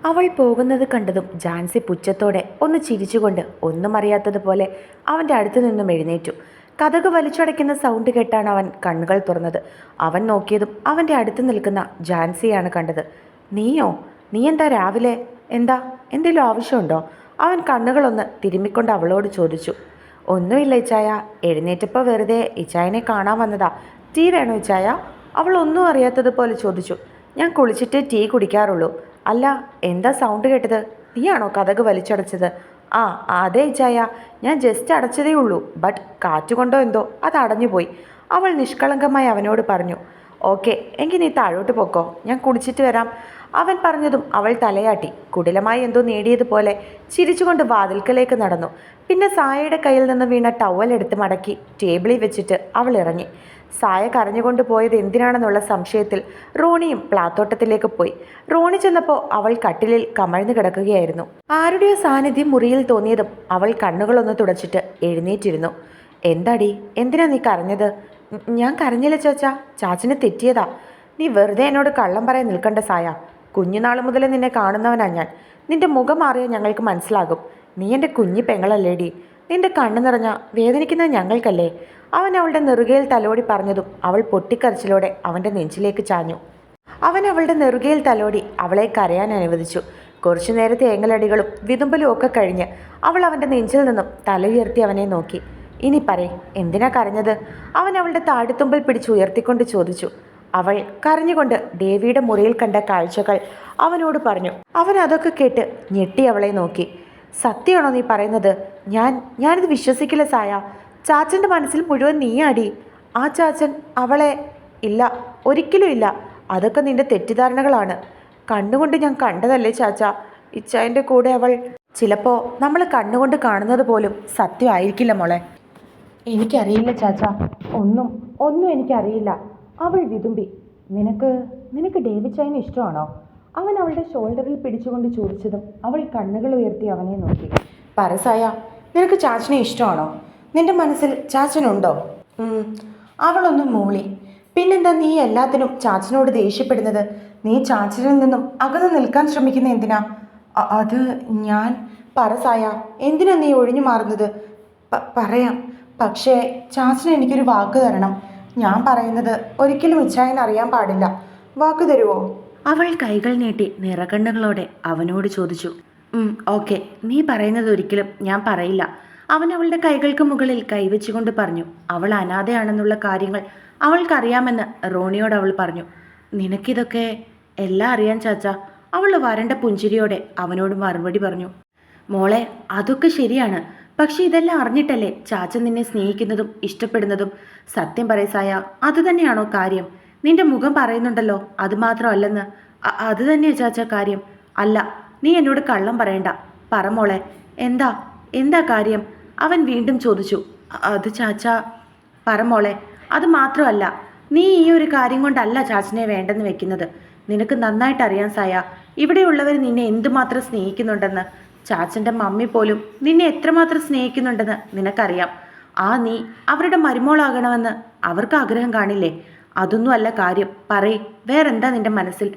അവൾ പോകുന്നത് കണ്ടതും ജാൻസി പുച്ഛത്തോടെ ഒന്ന് ചിരിച്ചുകൊണ്ട് ഒന്നും അറിയാത്തതുപോലെ അവൻ്റെ അടുത്തു നിന്നും എഴുന്നേറ്റു. കതക് വലിച്ചടയ്ക്കുന്ന സൗണ്ട് കേട്ടാണ് അവൻ കണ്ണുകൾ തുറന്നത്. അവൻ നോക്കിയതും അവൻ്റെ അടുത്ത് നിൽക്കുന്ന ജാൻസിയാണ് കണ്ടത്. നീയോ? നീ എന്താ രാവിലെ? എന്തെങ്കിലും ആവശ്യമുണ്ടോ? അവൻ കണ്ണുകളൊന്ന് തിരുമ്മിക്കൊണ്ട് അവളോട് ചോദിച്ചു. ഒന്നുമില്ല ഇച്ചായ, എഴുന്നേറ്റപ്പോൾ വെറുതെ ഇച്ചായനെ കാണാൻ വന്നതാ. ടീ വേണോ ഇച്ചായ? അവൾ ഒന്നും അറിയാത്തതുപോലെ ചോദിച്ചു. ഞാൻ കുളിച്ചിട്ട് ടീ കുടിക്കാറുള്ളൂ. അല്ല, എന്താ സൗണ്ട് കേട്ടത്? നീയാണോ കതക് വലിച്ചടച്ചത്? ആ അതെ ഇച്ചായ, ഞാൻ ജസ്റ്റ് അടച്ചതേ ഉള്ളൂ. ബട്ട് കാറ്റുകൊണ്ടോ എന്തോ അത് അടഞ്ഞുപോയി. അവൾ നിഷ്കളങ്കമായി അവനോട് പറഞ്ഞു. ഓക്കെ, എങ്കിൽ നീ താഴോട്ട് പോക്കോ, ഞാൻ കുടിച്ചിട്ട് വരാം. അവൻ പറഞ്ഞതും അവൾ തലയാട്ടി കുടിലമായി എന്തോ നേടിയതുപോലെ ചിരിച്ചുകൊണ്ട് വാതിൽക്കലേക്ക് നടന്നു. പിന്നെ സായയുടെ കയ്യിൽ നിന്ന് വീണ ടവൽ എടുത്ത് മടക്കി ടേബിളിൽ വെച്ചിട്ട് അവൾ ഇറങ്ങി. സായ കരഞ്ഞുകൊണ്ട് പോയത് എന്തിനാണെന്നുള്ള സംശയത്തിൽ റോണിയും പ്ലാത്തോട്ടത്തിലേക്ക് പോയി. റോണി ചെന്നപ്പോൾ അവൾ കട്ടിലിൽ കമഴ്ന്നു കിടക്കുകയായിരുന്നു. ആരുടെയോ സാന്നിധ്യം മുറിയിൽ തോന്നിയതും അവൾ കണ്ണുകളൊന്ന് തുടച്ചിട്ട് എഴുന്നേറ്റിരുന്നു. എന്താടി, എന്തിനാ നീ കരഞ്ഞത്? ഞാൻ കരഞ്ഞില്ല ചാച്ചാ, ചാച്ചന് തെറ്റിയതാ. നീ വെറുതെ എന്നോട് കള്ളം പറയാൻ നിൽക്കണ്ട സായ. കുഞ്ഞുനാൾ മുതലേ നിന്നെ കാണുന്നവനാ ഞാൻ. നിന്റെ മുഖം മാറിയാൽ ഞങ്ങൾക്ക് മനസ്സിലാകും. നീ എൻ്റെ കുഞ്ഞി പെങ്ങളല്ലേടി. നിന്റെ കണ്ണു നിറഞ്ഞ വേദനിക്കുന്നത് ഞങ്ങൾക്കല്ലേ? അവൻ അവളുടെ നെറുകയിൽ തലോടി പറഞ്ഞതും അവൾ പൊട്ടിക്കരച്ചിലോടെ അവൻ്റെ നെഞ്ചിലേക്ക് ചാഞ്ഞു. അവൻ അവളുടെ നെറുകയിൽ തലോടി അവളെ കരയാൻ അനുവദിച്ചു. കുറച്ചു നേരത്തെ ഏങ്ങലടികളും വിതുമ്പലും ഒക്കെ കഴിഞ്ഞ് അവൾ അവൻ്റെ നെഞ്ചിൽ നിന്നും തല ഉയർത്തി അവനെ നോക്കി. ഇനി പറയ്, എന്തിനാ കരഞ്ഞത്? അവൻ അവളുടെ താടിത്തുമ്പിൽ പിടിച്ച് ഉയർത്തിക്കൊണ്ട് ചോദിച്ചു. അവൾ കരഞ്ഞുകൊണ്ട് ദേവിയുടെ മുറിയിൽ കണ്ട കാഴ്ചകൾ അവനോട് പറഞ്ഞു. അവൻ അതൊക്കെ കേട്ട് ഞെട്ടി അവളെ നോക്കി. സത്യമാണോ നീ പറയുന്നത്? ഞാനിത് വിശ്വസിക്കില്ല സായ. ചാച്ചൻ്റെ മനസ്സിൽ മുഴുവൻ നീയാടി. ആ ചാച്ചൻ അവളെ... ഇല്ല, ഒരിക്കലും ഇല്ല. അതൊക്കെ നിന്റെ തെറ്റിദ്ധാരണകളാണ്. കണ്ണുകൊണ്ട് ഞാൻ കണ്ടതല്ലേ ചാച്ച. ഇച്ചായൻ്റെ കൂടെ അവൾ... ചിലപ്പോൾ നമ്മൾ കണ്ണുകൊണ്ട് കാണുന്നത് പോലും സത്യമായിരിക്കില്ല മോളെ. എനിക്കറിയില്ല ചാച്ച, ഒന്നും എനിക്കറിയില്ല. അവൾ വിതുമ്പി. നിനക്ക് ഡേവിച്ചായനെ ഇഷ്ടമാണോ? അവൻ അവളുടെ ഷോൾഡറിൽ പിടിച്ചുകൊണ്ട് ചോദിച്ചതും അവൾ കണ്ണുകൾ ഉയർത്തി അവനെ നോക്കി. പറസായ, നിനക്ക് ചാച്ചനെ ഇഷ്ടമാണോ? നിന്റെ മനസ്സിൽ ചാച്ചനുണ്ടോ? അവളൊന്നും മൂളി. പിന്നെന്താ നീ എല്ലാത്തിനും ചാച്ചനോട് ദേഷ്യപ്പെടുന്നത്? നീ ചാച്ചനിൽ നിന്നും അകന്നു നിൽക്കാൻ ശ്രമിക്കുന്ന എന്തിനാ? അത് ഞാൻ... പറസായ, എന്തിനാ നീ ഒഴിഞ്ഞു മാറുന്നത്? പറയാം, പക്ഷേ ചാച്ചന് എനിക്കൊരു വാക്ക് തരണം. ഞാൻ പറയുന്നത് ഒരിക്കലും ഇച്ചായൻ അറിയാൻ പാടില്ല. വാക്ക് തരുമോ? അവൾ കൈകൾ നീട്ടി നിറകണ്ണുകളോടെ അവനോട് ചോദിച്ചു. ഓക്കെ, നീ പറയുന്നത് ഒരിക്കലും ഞാൻ പറയില്ല. അവൻ അവളുടെ കൈകൾക്ക് മുകളിൽ കൈവച്ചുകൊണ്ട് പറഞ്ഞു. അവൾ അനാഥയാണെന്നുള്ള കാര്യങ്ങൾ അവൾക്കറിയാമെന്ന് റോണിയോട് അവൾ പറഞ്ഞു. നിനക്കിതൊക്കെ എല്ലാം അറിയാൻ ചാച്ച. അവൾ വരണ്ട പുഞ്ചിരിയോടെ അവനോട് മറുപടി പറഞ്ഞു. മോളെ, അതൊക്കെ ശരിയാണ്. പക്ഷെ ഇതെല്ലാം അറിഞ്ഞിട്ടല്ലേ ചാച്ചൻ നിന്നെ സ്നേഹിക്കുന്നതും ഇഷ്ടപ്പെടുന്നതും? സത്യം പറയസായ, അതുതന്നെയാണോ കാര്യം? നിന്റെ മുഖം പറയുന്നുണ്ടല്ലോ അതുമാത്രമല്ലെന്ന്. അത് തന്നെയാ ചാച്ച കാര്യം. അല്ല, നീ എന്നോട് കള്ളം പറയണ്ട. പറ മോളെ, എന്താ കാര്യം? അവൻ വീണ്ടും ചോദിച്ചു. അത് ചാച്ച... പറ മോളെ. അത് മാത്രമല്ല, നീ ഈ ഒരു കാര്യം കൊണ്ടല്ല ചാച്ചനെ വേണ്ടെന്ന് വെക്കുന്നത്. നിനക്ക് നന്നായിട്ട് അറിയാൻ സായ, ഇവിടെയുള്ളവർ നിന്നെ എന്തുമാത്രം സ്നേഹിക്കുന്നുണ്ടെന്ന്. ചാച്ചൻ്റെ മമ്മി പോലും നിന്നെ എത്രമാത്രം സ്നേഹിക്കുന്നുണ്ടെന്ന് നിനക്കറിയാം. നീ അവരുടെ മരുമോളാകണമെന്ന് അവർക്ക് ആഗ്രഹം കാണില്ലേ? അതൊന്നും അല്ല കാര്യം. പറയ്, വേറെന്താ നിന്റെ മനസ്സിൽ?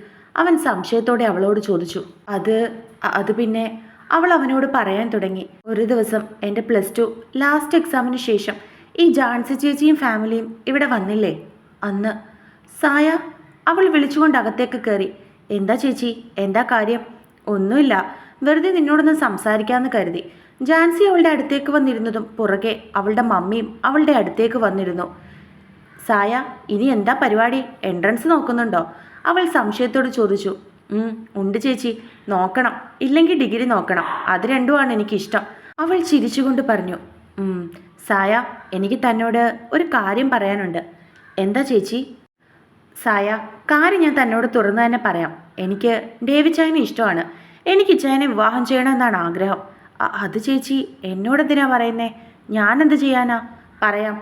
അവൻ സംശയത്തോടെ അവളോട് ചോദിച്ചു. അത് പിന്നെ... അവൾ അവനോട് പറയാൻ തുടങ്ങി. ഒരു ദിവസം എൻ്റെ +2 ലാസ്റ്റ് എക്സാമിന് ശേഷം ഈ ജാൻസി ചേച്ചിയും ഫാമിലിയും ഇവിടെ വന്നില്ലേ? അന്ന് സായ... അവൾ വിളിച്ചുകൊണ്ട് അകത്തേക്ക് കയറി. എന്താ ചേച്ചി, എന്താ കാര്യം? ഒന്നുമില്ല, വെറുതെ നിന്നോടൊന്ന് സംസാരിക്കാമെന്ന് കരുതി. ജാൻസി അവളുടെ അടുത്തേക്ക് വന്നിരുന്നതും പുറകെ അവളുടെ മമ്മിയും അവളുടെ അടുത്തേക്ക് വന്നിരുന്നു. സായ, ഇനി എന്താ പരിപാടി? എൻട്രൻസ് നോക്കുന്നുണ്ടോ? അവൾ സംശയത്തോട് ചോദിച്ചു. ഉണ്ട് ചേച്ചി, നോക്കണം. ഇല്ലെങ്കിൽ ഡിഗ്രി നോക്കണം. അത് രണ്ടുമാണ് എനിക്കിഷ്ടം. അവൾ ചിരിച്ചുകൊണ്ട് പറഞ്ഞു. സായ, എനിക്ക് തന്നോട് ഒരു കാര്യം പറയാനുണ്ട്. എന്താ ചേച്ചി? സായ, കാര്യം ഞാൻ തന്നോട് തുറന്നു തന്നെ പറയാം. എനിക്ക് ഡേവിച്ചായനെ ഇഷ്ടമാണ്. എനിക്ക് ഇച്ചായനെ വിവാഹം ചെയ്യണമെന്നാണ് ആഗ്രഹം. അത് ചേച്ചി എന്നോടെന്തിനാ പറയുന്നേ? ഞാനെന്ത് ചെയ്യാനാ? പറയാം.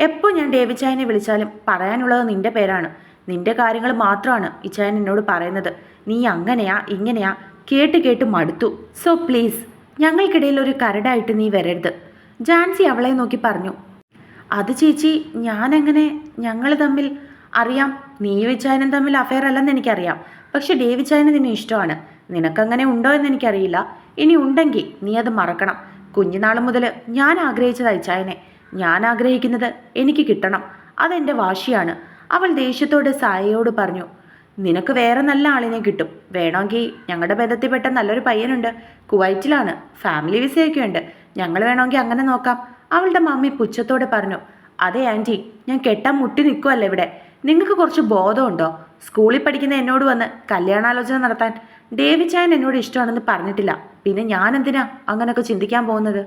എപ്പോൾ ഞാൻ ഡേവിച്ചായനെ വിളിച്ചാലും പറയാനുള്ളത് നിന്റെ പേരാണ്. നിന്റെ കാര്യങ്ങൾ മാത്രമാണ് ഇച്ചായൻ എന്നോട് പറയുന്നത്. നീ അങ്ങനെയാ ഇങ്ങനെയാ കേട്ട് മടുത്തു. സോ പ്ലീസ്, ഞങ്ങൾക്കിടയിൽ ഒരു കരടായിട്ട് നീ വരരുത്. ജാൻസി അവളെ നോക്കി പറഞ്ഞു. അത് ചേച്ചി, ഞാനെങ്ങനെ? ഞങ്ങൾ തമ്മിൽ... അറിയാം, നീ ഇച്ചായനും തമ്മിൽ അഫെയർ അല്ലെന്ന് എനിക്കറിയാം. പക്ഷെ ഡേവിച്ചായന് നിന്നെ ഇഷ്ടമാണ്. നിനക്കങ്ങനെ ഉണ്ടോ എന്ന് എനിക്കറിയില്ല. ഇനി ഉണ്ടെങ്കിൽ നീ അത് മറക്കണം. കുഞ്ഞുനാൾ മുതൽ ഞാൻ ആഗ്രഹിച്ചത് ഇച്ചായനെ. ഞാൻ ആഗ്രഹിക്കുന്നത് എനിക്ക് കിട്ടണം. അതെൻ്റെ വാശിയാണ്. അവൾ ദേഷ്യത്തോട് സായയോട് പറഞ്ഞു. നിനക്ക് വേറെ നല്ല ആളിനെ കിട്ടും. വേണമെങ്കിൽ ഞങ്ങളുടെ ബന്ധത്തിൽപ്പെട്ട നല്ലൊരു പയ്യനുണ്ട്. കുവൈറ്റിലാണ്. ഫാമിലി വിസയൊക്കെ ഉണ്ട്. ഞങ്ങൾ വേണമെങ്കിൽ അങ്ങനെ നോക്കാം. അവളുടെ മമ്മി പുച്ഛത്തോടെ പറഞ്ഞു. അതെ ആൻറ്റി, ഞാൻ കെട്ടാൻ മുട്ടി നിൽക്കുമല്ലോ ഇവിടെ. നിങ്ങൾക്ക് കുറച്ച് ബോധമുണ്ടോ? സ്കൂളിൽ പഠിക്കുന്ന എന്നോട് വന്ന് കല്യാണാലോചന നടത്താൻ ഡേവിച്ചായൻ എന്നോട് ഇഷ്ടമാണെന്ന് പറഞ്ഞിട്ടില്ല. പിന്നെ ഞാൻ എന്തിനാ അങ്ങനെയൊക്കെ ചിന്തിക്കാൻ പോകുന്നത്?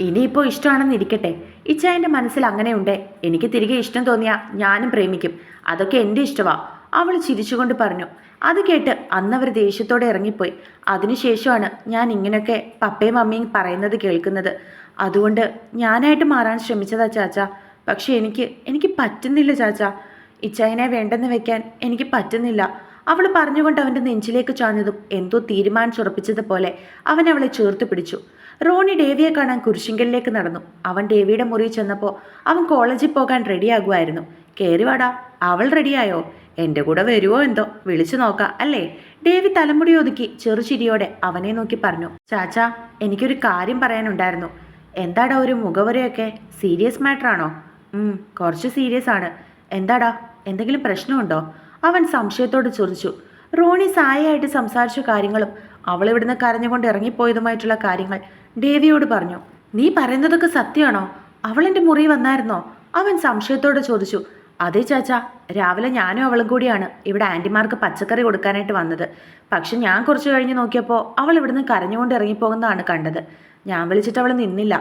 ഇനിയിപ്പോൾ ഇഷ്ടമാണെന്ന് ഇരിക്കട്ടെ. ഇച്ചായൻ്റെ മനസ്സിൽ അങ്ങനെയുണ്ടേ. എനിക്ക് തിരികെ ഇഷ്ടം തോന്നിയാൽ ഞാനും പ്രേമിക്കും. അതൊക്കെ എൻ്റെ ഇഷ്ടമാണ്. അവൾ ചിരിച്ചുകൊണ്ട് പറഞ്ഞു. അത് കേട്ട് അന്നവർ ദേഷ്യത്തോടെ ഇറങ്ങിപ്പോയി. അതിനുശേഷമാണ് ഞാൻ ഇങ്ങനെയൊക്കെ പപ്പയും മമ്മിയും പറയുന്നത് കേൾക്കുന്നത്. അതുകൊണ്ട് ഞാനായിട്ട് മാറാൻ ശ്രമിച്ചതാ ചാച്ച. പക്ഷെ എനിക്ക് പറ്റുന്നില്ല ചാച്ച. ഇച്ചായനെ വേണ്ടെന്ന് വെക്കാൻ എനിക്ക് പറ്റുന്നില്ല. അവൾ പറഞ്ഞുകൊണ്ട് അവൻ്റെ നെഞ്ചിലേക്ക് ചാഞ്ഞതും എന്തോ തീരുമാനിച്ചുറപ്പിച്ചതുപോലെ അവൻ അവളെ ചേർത്ത് പിടിച്ചു. റോണി ഡേവിയെ കാണാൻ കുരിശിങ്കലിലേക്ക് നടന്നു. അവൻ ഡേവിയുടെ മുറിയിൽ ചെന്നപ്പോൾ അവൻ കോളേജിൽ പോകാൻ റെഡിയാകുമായിരുന്നു. കയറിവാടാ. അവൾ റെഡിയായോ? എൻ്റെ കൂടെ വരുമോ എന്തോ, വിളിച്ചു നോക്കാം അല്ലേ? ഡേവി തലമുടി ഒതുക്കി ചെറുചിരിയോടെ അവനെ നോക്കി പറഞ്ഞു. ചാച്ചാ, എനിക്കൊരു കാര്യം പറയാനുണ്ടായിരുന്നു. എന്താടാ ഒരു മുഖവരയൊക്കെ? സീരിയസ് മാറ്ററാണോ? കുറച്ച് സീരിയസ് ആണ്. എന്താടാ, എന്തെങ്കിലും പ്രശ്നമുണ്ടോ? അവൻ സംശയത്തോട് ചോദിച്ചു. റോണി സായയായിട്ട് സംസാരിച്ച കാര്യങ്ങളും അവൾ ഇവിടുന്ന് കരഞ്ഞുകൊണ്ട് ഇറങ്ങിപ്പോയതുമായിട്ടുള്ള കാര്യങ്ങൾ ഡേവിയോട് പറഞ്ഞു. നീ പറയുന്നതൊക്കെ സത്യമാണോ? അവളെൻ്റെ മുറി വന്നായിരുന്നോ? അവൻ സംശയത്തോടെ ചോദിച്ചു. അതെ ചാച്ച, രാവിലെ ഞാനും അവളും കൂടിയാണ് ഇവിടെ ആൻറ്റിമാർക്ക് പച്ചക്കറി കൊടുക്കാനായിട്ട് വന്നത്. പക്ഷെ ഞാൻ കുറച്ച് കഴിഞ്ഞ് നോക്കിയപ്പോൾ അവൾ ഇവിടുന്ന് കരഞ്ഞുകൊണ്ട് ഇറങ്ങിപ്പോകുന്നതാണ് കണ്ടത്. ഞാൻ വിളിച്ചിട്ട് അവൾ നിന്നില്ല.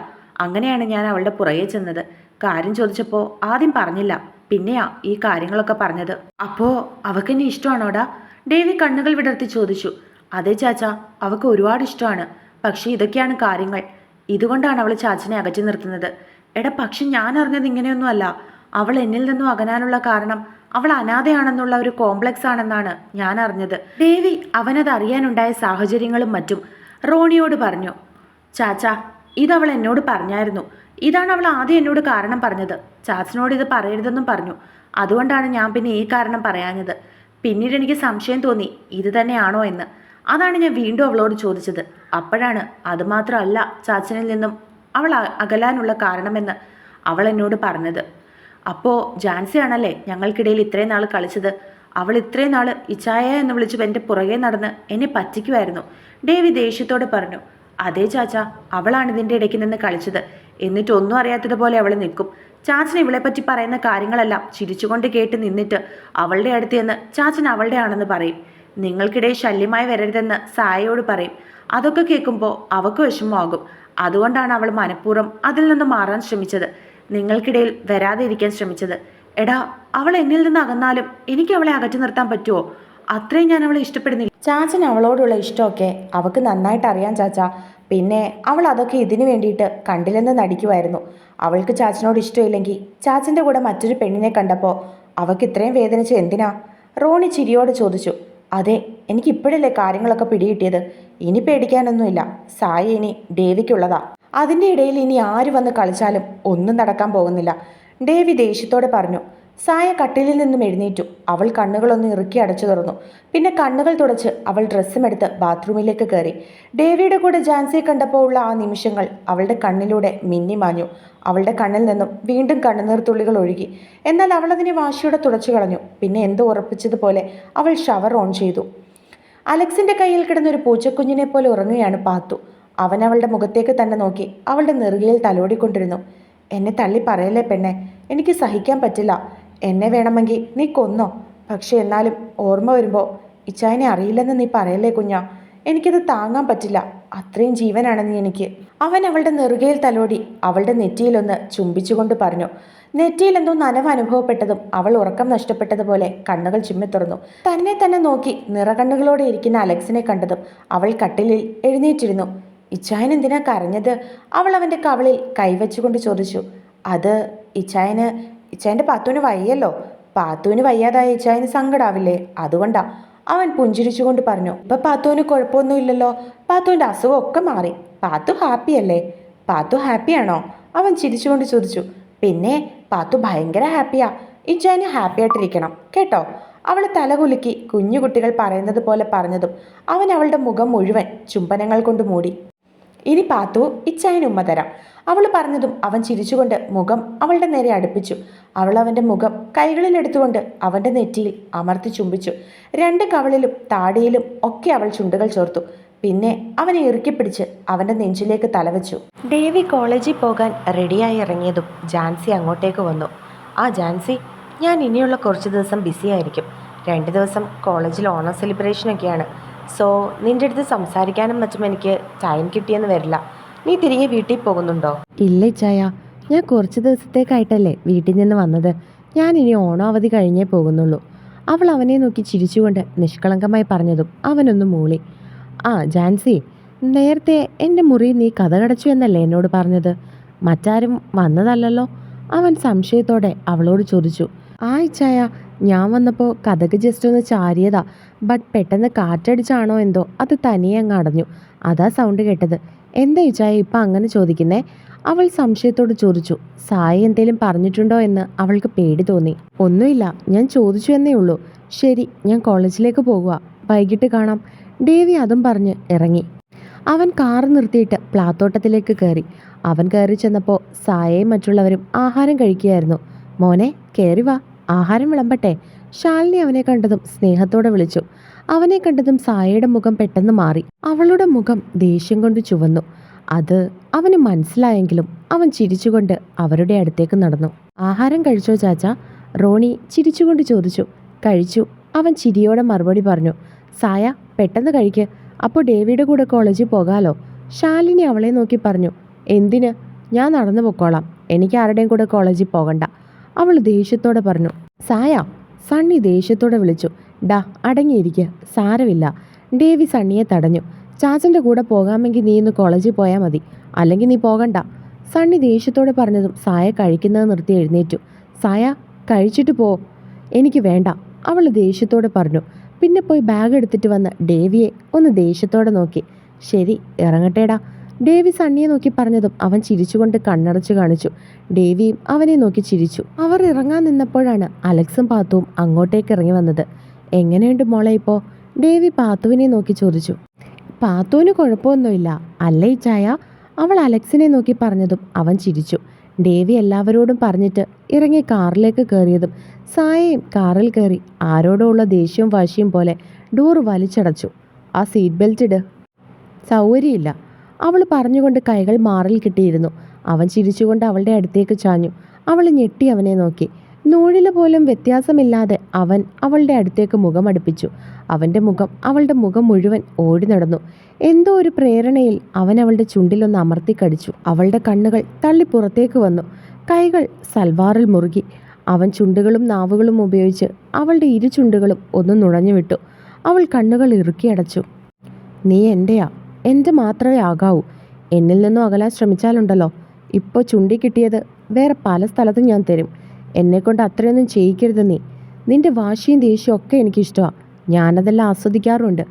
അങ്ങനെയാണ് ഞാൻ അവളുടെ പുറകെ ചെന്നത്. കാര്യം ചോദിച്ചപ്പോൾ ആദ്യം പറഞ്ഞില്ല, പിന്നെയാ ഈ കാര്യങ്ങളൊക്കെ പറഞ്ഞത്. അപ്പോൾ അവക്കെന്നെ ഇഷ്ടമാണോടാ? ഡേവി കണ്ണുകൾ വിടർത്തി ചോദിച്ചു. അതെ ചാച്ച, അവൾക്ക് ഒരുപാട് ഇഷ്ടമാണ്. പക്ഷേ ഇതൊക്കെയാണ് കാര്യങ്ങൾ. ഇതുകൊണ്ടാണ് അവൾ ചാച്ചനെ അകറ്റി നിർത്തുന്നത്. എടാ, പക്ഷെ ഞാൻ അറിഞ്ഞത് ഇങ്ങനെയൊന്നുമല്ല. അവൾ എന്നിൽ നിന്നും അകനാനുള്ള കാരണം അവൾ അനാഥയാണെന്നുള്ള ഒരു കോംപ്ലക്സ് ആണെന്നാണ് ഞാൻ അറിഞ്ഞത്. ദേവി അവനത് അറിയാനുണ്ടായ സാഹചര്യങ്ങളും മറ്റും റോണിയോട് പറഞ്ഞു. ചാച്ച, ഇതവൾ എന്നോട് പറഞ്ഞായിരുന്നു. ഇതാണ് അവൾ ആദ്യം എന്നോട് കാരണം പറഞ്ഞത്. ചാച്ചനോട് ഇത് പറയരുതെന്നും പറഞ്ഞു. അതുകൊണ്ടാണ് ഞാൻ പിന്നെ ഈ കാരണം പറയാഞ്ഞത്. പിന്നീട് എനിക്ക് സംശയം തോന്നി ഇത് തന്നെയാണോ എന്ന്. അതാണ് ഞാൻ വീണ്ടും അവളോട് ചോദിച്ചത്. അപ്പോഴാണ് അതുമാത്രമല്ല ചാച്ചനിൽ നിന്നും അവൾ അകലാനുള്ള കാരണമെന്ന് അവൾ എന്നോട് പറഞ്ഞത്. അപ്പോൾ ജാൻസിയാണല്ലേ ഞങ്ങൾക്കിടയിൽ ഇത്രയും നാൾ കളിച്ചത്? അവൾ ഇത്രയും നാൾ ഇച്ചായ എന്ന് വിളിച്ചു എൻ്റെ പുറകെ നടന്ന് എന്നെ പറ്റിക്കുമായിരുന്നു. ഡേവി ദേഷ്യത്തോടെ പറഞ്ഞു. അതേ ചാച്ച, അവളാണ് ഇതിൻ്റെ ഇടയ്ക്ക് നിന്ന് കളിച്ചത്. എന്നിട്ടൊന്നും അറിയാത്തതുപോലെ അവൾ നിൽക്കും. ചാച്ചൻ ഇവളെപ്പറ്റി പറയുന്ന കാര്യങ്ങളെല്ലാം ചിരിച്ചുകൊണ്ട് കേട്ട് നിന്നിട്ട് അവളുടെ അടുത്ത് നിന്ന് ചാച്ചൻ അവളുടെ ആണെന്ന് പറയും. നിങ്ങൾക്കിടയിൽ ശല്യമായി വരരുതെന്ന് സായയോട് പറയും. അതൊക്കെ കേൾക്കുമ്പോൾ അവൾക്ക് വിഷമമാകും. അതുകൊണ്ടാണ് അവൾ മനഃപൂർവ്വം അതിൽ നിന്ന് മാറാൻ ശ്രമിച്ചത്, നിങ്ങൾക്കിടയിൽ വരാതെ ഇരിക്കാൻ ശ്രമിച്ചത്. എടാ, അവൾ എന്നിൽ നിന്ന് അകന്നാലും എനിക്ക് അവളെ അകറ്റി നിർത്താൻ പറ്റുമോ? അത്രയും ഞാൻ അവളെ ഇഷ്ടപ്പെടുന്നില്ല. ചാച്ചൻ അവളോടുള്ള ഇഷ്ടമൊക്കെ അവൾക്ക് നന്നായിട്ട് അറിയാം ചാച്ച. പിന്നെ അവൾ അതൊക്കെ ഇതിനു വേണ്ടിയിട്ട് കണ്ടില്ലെന്ന് നടിക്കുമായിരുന്നു. അവൾക്ക് ചാച്ചനോട് ഇഷ്ടമില്ലെങ്കിൽ ചാച്ചൻ്റെ കൂടെ മറ്റൊരു പെണ്ണിനെ കണ്ടപ്പോൾ അവൾക്ക് ഇത്രയും വേദനിച്ച് എന്തിനാ? റോണി ചിരിയോട് ചോദിച്ചു. അതെ, എനിക്കിപ്പോഴല്ലേ കാര്യങ്ങളൊക്കെ പിടികിട്ടിയത്. ഇനി പേടിക്കാനൊന്നുമില്ല. സായ ഇനി ഡേവിക്കുള്ളതാ. അതിൻ്റെ ഇടയിൽ ഇനി ആര് വന്ന് കളിച്ചാലും ഒന്നും നടക്കാൻ പോകുന്നില്ല. ഡേവി ദേഷ്യത്തോടെ പറഞ്ഞു. സായ കട്ടിലിൽ നിന്നും എഴുന്നേറ്റു. അവൾ കണ്ണുകളൊന്ന് ഇറുക്കി അടച്ചു തുറന്നു. പിന്നെ കണ്ണുകൾ തുടച്ച് അവൾ ഡ്രസ്സും എടുത്ത് ബാത്റൂമിലേക്ക് കയറി. ഡേവിയുടെ കൂടെ ജാൻസിയെ കണ്ടപ്പോൾ ഉള്ള ആ നിമിഷങ്ങൾ അവളുടെ കണ്ണിലൂടെ മിന്നിമാഞ്ഞു. അവളുടെ കണ്ണിൽ നിന്നും വീണ്ടും കണ്ണുനീർ തുള്ളികൾ ഒഴുകി. എന്നാൽ അവൾ അതിനെ വാശിയോടെ തുടച്ചു കളഞ്ഞു. പിന്നെ എന്തോ ഉറപ്പിച്ചതുപോലെ അവൾ ഷവർ ഓൺ ചെയ്തു. അലക്സിന്റെ കയ്യിൽ കിടന്നൊരു പൂച്ചക്കുഞ്ഞിനെ പോലെ ഉറങ്ങുകയാണ് പാത്തു. അവൻ അവളുടെ മുഖത്തേക്ക് തന്നെ നോക്കി അവളുടെ നെറുകയിൽ തലോടിക്കൊണ്ടിരുന്നു. എന്നെ തള്ളി പറയല്ലേ പെണ്ണെ, എനിക്ക് സഹിക്കാൻ പറ്റില്ല. എന്നെ വേണമെങ്കിൽ നീ കൊന്നോ. പക്ഷെ എന്നാലും ഓർമ്മ വരുമ്പോൾ ഇച്ചായനെ അറിയില്ലെന്ന് നീ പറയല്ലേ കുഞ്ഞാ. എനിക്കത് താങ്ങാൻ പറ്റില്ല. അത്രയും ജീവനാണ് നീ എനിക്ക്. അവൻ അവളുടെ നെറുകയിൽ തലോടി അവളുടെ നെറ്റിയിലൊന്ന് ചുംബിച്ചുകൊണ്ട് പറഞ്ഞു. നെറ്റിയിൽ എന്തോ നനവ് അനുഭവപ്പെട്ടതും അവൾ ഉറക്കം നഷ്ടപ്പെട്ടതുപോലെ കണ്ണുകൾ ചിമ്മിത്തുറന്നു. തന്നെ തന്നെ നോക്കി നിറകണ്ണുകളോടെ ഇരിക്കുന്ന അലക്സിനെ കണ്ടതും അവൾ കട്ടിലിൽ എഴുന്നേറ്റിരുന്നു. ഇച്ചായൻ എന്തിനാ കരഞ്ഞത്? അവൾ അവൻ്റെ കവളിൽ കൈവച്ചുകൊണ്ട് ചോദിച്ചു. അത് ഇച്ചായൻ്റെ പാത്തുവിന് വയ്യല്ലോ. പാത്തുവിന് വയ്യാതായ ഇച്ചായന് സങ്കടാവില്ലേ? അതുകൊണ്ടാ. അവൻ പുഞ്ചിരിച്ചുകൊണ്ട് പറഞ്ഞു. ഇപ്പം പാത്തുവിന് കുഴപ്പമൊന്നുമില്ലല്ലോ. പാത്തുവിൻ്റെ അസുഖമൊക്കെ മാറി. പാത്തു ഹാപ്പിയല്ലേ? പാത്തു ഹാപ്പിയാണോ? അവൻ ചിരിച്ചുകൊണ്ട് ചോദിച്ചു. പിന്നെ പാത്തു ഭയങ്കര ഹാപ്പിയാ. ഇച്ചായന് ഹാപ്പി ആയിട്ടിരിക്കണം കേട്ടോ. അവൾ തലകുലുക്കി കുഞ്ഞുകുട്ടികൾ പറയുന്നത് പോലെ പറഞ്ഞതും അവൻ അവളുടെ മുഖം മുഴുവൻ ചുംബനങ്ങൾ കൊണ്ട് മൂടി. ഇനി പാത്തു, ഇച്ചായന് ഉമ്മ തരാം. അവൾ പറഞ്ഞതും അവൻ ചിരിച്ചുകൊണ്ട് മുഖം അവളുടെ നേരെ അടുപ്പിച്ചു. അവൾ അവൻ്റെ മുഖം കൈകളിലെടുത്തുകൊണ്ട് അവൻ്റെ നെറ്റിയിൽ അമർത്തി ചുംബിച്ചു. 2 കവളിലും താടിയിലും ഒക്കെ അവൾ ചുണ്ടുകൾ ചേർത്തു. പിന്നെ അവനെ ഇറുക്കിപ്പിടിച്ച് അവൻ്റെ നെഞ്ചിലേക്ക് തലവെച്ചു. ദേവി കോളേജിൽ പോകാൻ റെഡിയായി ഇറങ്ങിയതും ജാൻസി അങ്ങോട്ടേക്ക് വന്നു. ആ ജാൻസി, ഞാൻ ഇനിയുള്ള കുറച്ച് ദിവസം ബിസി ആയിരിക്കും. 2 ദിവസം കോളേജിൽ ഓണം സെലിബ്രേഷനൊക്കെയാണ്. സോ നിൻ്റെ അടുത്ത് സംസാരിക്കാനും മറ്റും എനിക്ക് ടൈം കിട്ടിയെന്ന് വരില്ല. നീ തിരികെ വീട്ടിൽ പോകുന്നുണ്ടോ? ഇല്ല ചായ, ഞാൻ കുറച്ച് ദിവസത്തേക്കായിട്ടല്ലേ വീട്ടിൽ നിന്ന് വന്നത്. ഞാൻ ഇനി ഓണം അവധി കഴിഞ്ഞേ പോകുന്നുള്ളൂ. അവൾ അവനെ നോക്കി ചിരിച്ചുകൊണ്ട് നിഷ്കളങ്കമായി പറഞ്ഞതും അവനൊന്ന് മൂളി. ആ ജാൻസി, നേരത്തെ എൻ്റെ മുറി നീ കതകടച്ചു എന്നല്ലേ എന്നോട് പറഞ്ഞത്? മറ്റാരും വന്നതല്ലല്ലോ? അവൻ സംശയത്തോടെ അവളോട് ചോദിച്ചു. ആ ഇച്ചായ, ഞാൻ വന്നപ്പോൾ കഥക് ജസ്റ്റ് ഒന്ന് ചാരിയതാ. ബട്ട് പെട്ടെന്ന് കാറ്റടിച്ചാണോ എന്തോ അത് തനിയെ അങ്ങ് അടഞ്ഞു. അതാ സൗണ്ട് കേട്ടത്. എന്താ ഇച്ചായ ഇപ്പം അങ്ങനെ ചോദിക്കുന്നേ? അവൾ സംശയത്തോട് ചോദിച്ചു. സായി എന്തേലും പറഞ്ഞിട്ടുണ്ടോ എന്ന് അവൾക്ക് പേടി തോന്നി. ഒന്നുമില്ല, ഞാൻ ചോദിച്ചു എന്നേ ഉള്ളൂ. ശരി, ഞാൻ കോളേജിലേക്ക് പോകുക. വൈകിട്ട് കാണാം. ദേവി അതും പറഞ്ഞ് ഇറങ്ങി. അവൻ കാറ് നിർത്തിയിട്ട് പ്ലാത്തോട്ടത്തിലേക്ക് കയറി. അവൻ കയറി ചെന്നപ്പോൾ സായയും മറ്റുള്ളവരും ആഹാരം കഴിക്കുകയായിരുന്നു. മോനെ, കയറി വാ, ആഹാരം വിളമ്പട്ടെ. ശാലിനി അവനെ കണ്ടതും സ്നേഹത്തോടെ വിളിച്ചു. അവനെ കണ്ടതും സായയുടെ മുഖം പെട്ടെന്ന് മാറി. അവളുടെ മുഖം ദേഷ്യം കൊണ്ട് ചുവന്നു. അത് അവന് മനസ്സിലായെങ്കിലും അവൻ ചിരിച്ചുകൊണ്ട് അവരുടെ അടുത്തേക്ക് നടന്നു. ആഹാരം കഴിച്ചോ ചാച്ച? റോണി ചിരിച്ചുകൊണ്ട് ചോദിച്ചു. കഴിച്ചു, അവൻ ചിരിയോടെ മറുപടി പറഞ്ഞു. സായ, പെട്ടെന്ന് കഴിക്ക്, അപ്പോൾ ഡേവിയുടെ കൂടെ കോളേജിൽ പോകാലോ. ശാലിനി അവളെ നോക്കി പറഞ്ഞു. എന്തിന്? ഞാൻ നടന്നു പൊക്കോളാം. എനിക്ക് ആരുടെയും കൂടെ കോളേജിൽ പോകണ്ട, അവൾ ദേഷ്യത്തോടെ പറഞ്ഞു. സായ, സണ്ണി ദേഷ്യത്തോടെ വിളിച്ചു. ഡാ, അടങ്ങിയിരിക്കുക, സാരമില്ല. ഡേവി സണ്ണിയെ തടഞ്ഞു. ചാച്ചൻ്റെ കൂടെ പോകാമെങ്കിൽ നീ ഇന്ന് കോളേജിൽ പോയാൽ മതി, അല്ലെങ്കിൽ നീ പോകണ്ട. സണ്ണി ദേഷ്യത്തോടെ പറഞ്ഞതും സായ കഴിക്കുന്നത് നിർത്തി എഴുന്നേറ്റു. സായ, കഴിച്ചിട്ട് പോ. എനിക്ക് വേണ്ട, അവൾ ദേഷ്യത്തോടെ പറഞ്ഞു. പിന്നെ പോയി ബാഗ് എടുത്തിട്ട് വന്ന് ഡേവിയെ ഒന്ന് ദേഷ്യത്തോടെ നോക്കി. ശരി, ഇറങ്ങട്ടേടാ. ഡേവി സണ്ണിയെ നോക്കി പറഞ്ഞതും അവൻ ചിരിച്ചുകൊണ്ട് കണ്ണടച്ചു കാണിച്ചു. ഡേവിയും അവനെ നോക്കി ചിരിച്ചു. അവർ ഇറങ്ങാൻ നിന്നപ്പോഴാണ് അലക്സും പാത്തുവും അങ്ങോട്ടേക്ക് ഇറങ്ങി വന്നത്. എങ്ങനെയുണ്ട് മോളെ ഇപ്പോൾ? ഡേവി പാത്തുവിനെ നോക്കി ചോദിച്ചു. പാത്തുവിന് കുഴപ്പമൊന്നുമില്ല അല്ലേ ചായ? അവൾ അലക്സിനെ നോക്കി പറഞ്ഞതും അവൻ ചിരിച്ചു. ഡേവി എല്ലാവരോടും പറഞ്ഞിട്ട് ഇറങ്ങി കാറിലേക്ക് കയറിയതും സായയും കാറിൽ കയറി ആരോടോ ഉള്ള ദേഷ്യവും വാശിയും പോലെ ഡോറ് വലിച്ചടച്ചു. ആ സീറ്റ് ബെൽറ്റ് ഇട്. സൗകര്യമില്ല, അവൾ പറഞ്ഞുകൊണ്ട് കൈകൾ മാറിൽ കിട്ടിയിരുന്നു. അവൻ ചിരിച്ചുകൊണ്ട് അവളുടെ അടുത്തേക്ക് ചാഞ്ഞു. അവൾ ഞെട്ടി അവനെ നോക്കി. നൂഴില് പോലും വ്യത്യാസമില്ലാതെ അവൻ അവളുടെ അടുത്തേക്ക് മുഖമടുപ്പിച്ചു. അവൻ്റെ മുഖം അവളുടെ മുഖം മുഴുവൻ ഓടി നടന്നു. എന്തോ ഒരു പ്രേരണയിൽ അവൻ അവളുടെ ചുണ്ടിലൊന്ന് അമർത്തി കടിച്ചു. അവളുടെ കണ്ണുകൾ തള്ളി പുറത്തേക്ക് വന്നു. കൈകൾ സൽവാറിൽ മുറുകി. അവൻ ചുണ്ടുകളും നാവുകളും ഉപയോഗിച്ച് അവളുടെ ഇരു ചുണ്ടുകളും ഒന്ന് നുഴഞ്ഞു വിട്ടു. അവൾ കണ്ണുകൾ ഇറുക്കിയടച്ചു. നീ എൻ്റെയാ, എൻ്റെ മാത്രമേ ആകാവൂ. എന്നിൽ നിന്നും അകലാൻ ശ്രമിച്ചാലുണ്ടല്ലോ, ഇപ്പോൾ ചുണ്ടി കിട്ടിയത് വേറെ പല സ്ഥലത്തും ഞാൻ തരും. എന്നെക്കൊണ്ട് അത്രയൊന്നും ചെയ്യിക്കരുത് നീ. നിൻ്റെ വാശിയും ദേഷ്യവും ഒക്കെ എനിക്കിഷ്ടമാണ്, ഞാനതെല്ലാം ആസ്വദിക്കാറുണ്ട്.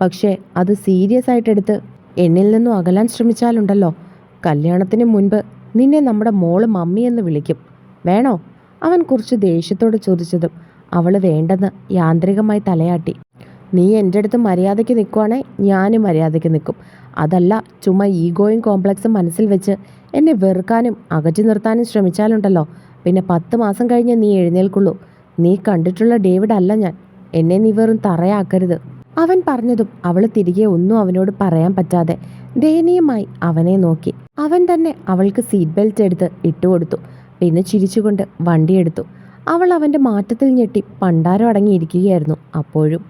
പക്ഷേ അത് സീരിയസ് ആയിട്ടെടുത്ത് എന്നിൽ നിന്നും അകലാൻ ശ്രമിച്ചാലുണ്ടല്ലോ, കല്യാണത്തിന് മുൻപ് നിന്നെ നമ്മുടെ മോള് മമ്മി എന്ന് വിളിക്കും. വേണോ? അവൻ കുറച്ച് ദേഷ്യത്തോട് ചോദിച്ചതും അവൾ വേണ്ടെന്ന് യാന്ത്രികമായി തലയാട്ടി. നീ എൻ്റെ അടുത്ത് മര്യാദയ്ക്ക് നിൽക്കുവാണേ ഞാനും മര്യാദയ്ക്ക് നിൽക്കും. അതല്ല ചുമ്മാ ഈഗോയും കോംപ്ലക്സും മനസ്സിൽ വെച്ച് എന്നെ വെറുക്കാനും അകറ്റി നിർത്താനും ശ്രമിച്ചാലുണ്ടല്ലോ, പിന്നെ 10 മാസം കഴിഞ്ഞ് നീ എഴുന്നേൽക്കുള്ളൂ. നീ കണ്ടിട്ടുള്ള ഡേവിഡ് അല്ല ഞാൻ. എന്നെ നീ വെറും തറയാക്കരുത്. അവൻ പറഞ്ഞതും അവൾ തിരികെ ഒന്നും അവനോട് പറയാൻ പറ്റാതെ ദയനീയമായി അവനെ നോക്കി. അവൻ തന്നെ അവൾക്ക് സീറ്റ് ബെൽറ്റ് എടുത്ത് ഇട്ടുകൊടുത്തു. പിന്നെ ചിരിച്ചുകൊണ്ട് വണ്ടിയെടുത്തു. അവൾ അവൻ്റെ മാറ്റത്തിൽ ഞെട്ടി പണ്ടാരം അടങ്ങിയിരിക്കുകയായിരുന്നു അപ്പോഴും.